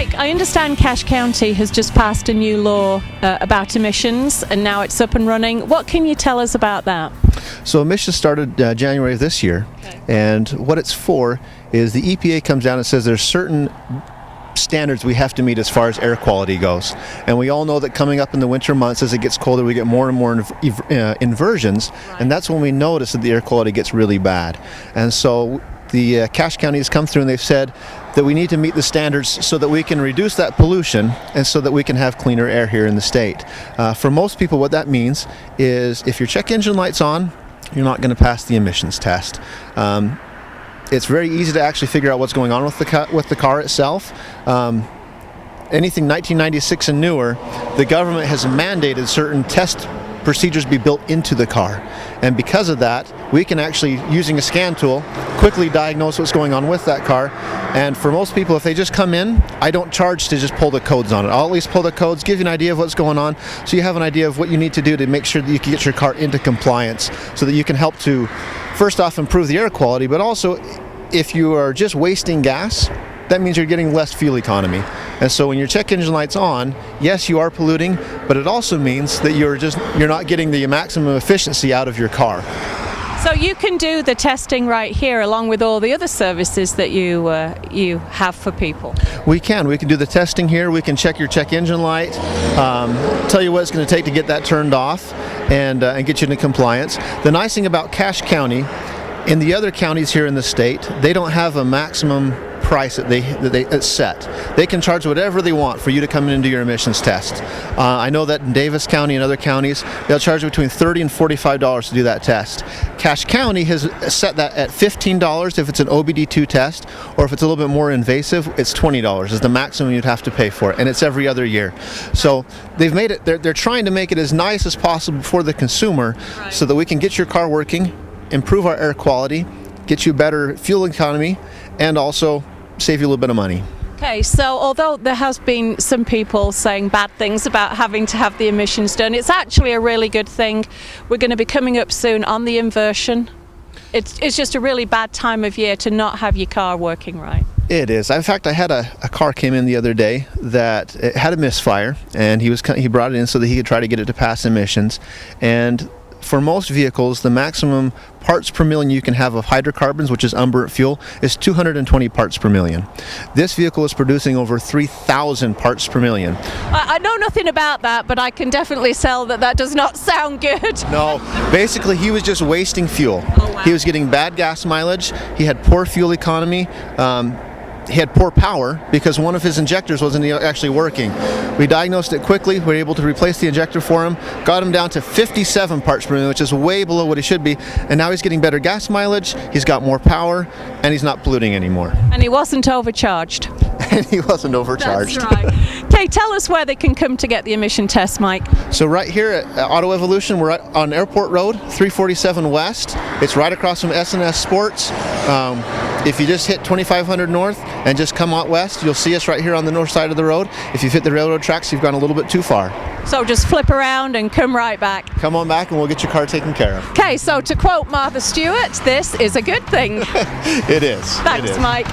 Mike, I understand Cache County has just passed a new law about emissions, and now it's up and running. What can you tell us about that? So emissions started January of this year, and what it's for is the EPA comes down and says there's certain standards we have to meet as far as air quality goes. And we all know that coming up in the winter months, as it gets colder, we get more and more inversions, and that's when we notice that the air quality gets really bad. And so the Cache County has come through and they've said that we need to meet the standards so that we can reduce that pollution and so that we can have cleaner air here in the state. For most people, what that means is if your check engine light's on, you're not going to pass the emissions test. It's very easy to actually figure out what's going on with the car itself. Anything 1996 and newer, the government has mandated certain test procedures be built into the car. And because of that, we can actually, using a scan tool, quickly diagnose what's going on with that car. And for most people, if they just come in, I don't charge to just pull the codes on it. I'll at least pull the codes, give you an idea of what's going on, so you have an idea of what you need to do to make sure that you can get your car into compliance, so that you can help to, first off, improve the air quality, but also, if you are just wasting gas, that means you're getting less fuel economy. And so when your check engine light's on, yes, you are polluting, but it also means that you're not getting the maximum efficiency out of your car. So you can do the testing right here along with all the other services that you have for people? We can do the testing here. We can check your check engine light, tell you what it's going to take to get that turned off and get you into compliance. The nice thing about Cache County, in the other counties here in the state, they don't have a maximum price that it's set. They can charge whatever they want for you to come in and do your emissions test. I know that in Davis County and other counties, they'll charge between $30 and $45 to do that test. Cache County has set that at $15 if it's an OBD2 test, or if it's a little bit more invasive, it's $20 is the maximum you'd have to pay for it, and it's every other year. So they've made it, they're trying to make it as nice as possible for the consumer, so that we can get your car working, improve our air quality, get you better fuel economy, and also save you a little bit of money. Okay, so although there has been some people saying bad things about having to have the emissions done, it's actually a really good thing. We're going to be coming up soon on the inversion. It's just a really bad time of year to not have your car working right. It is. In fact, I had a car came in the other day that it had a misfire, and he brought it in so that he could try to get it to pass emissions. And for most vehicles, the maximum parts per million you can have of hydrocarbons, which is unburnt fuel, is 220 parts per million. This vehicle is producing over 3,000 parts per million. I know nothing about that, but I can definitely tell that does not sound good. No, basically he was just wasting fuel. Oh, wow. He was getting bad gas mileage, he had poor fuel economy, he had poor power because one of his injectors wasn't actually working. We diagnosed it quickly, we were able to replace the injector for him, got him down to 57 parts per million, which is way below what he should be, and now he's getting better gas mileage, he's got more power, and he's not polluting anymore. And he wasn't overcharged. And he wasn't overcharged. That's right. Okay, tell us where they can come to get the emission test, Mike. So right here at Auto Evolution, we're on Airport Road, 347 West. It's right across from S&S Sports. If you just hit 2500 North and just come out west, you'll see us right here on the north side of the road. If you've hit the railroad tracks, you've gone a little bit too far. So just flip around and come right back. Come on back and we'll get your car taken care of. Okay, so to quote Martha Stewart, this is a good thing. It is. Thanks, it is. Mike.